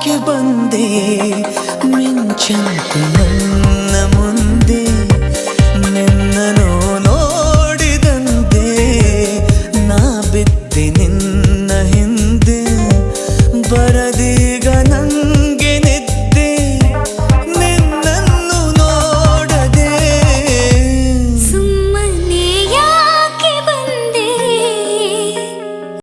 ಯಾಕೆ ಬಂದೆ ಮಿಂಚಂತೆ ನನ್ನ ಮುಂದೆ ನಿನ್ನನು ನೋಡಿದಂತೆ ನಾ ಬಿದ್ದೆ ನಿನ್ನ ಹಿಂದೆ ಬರ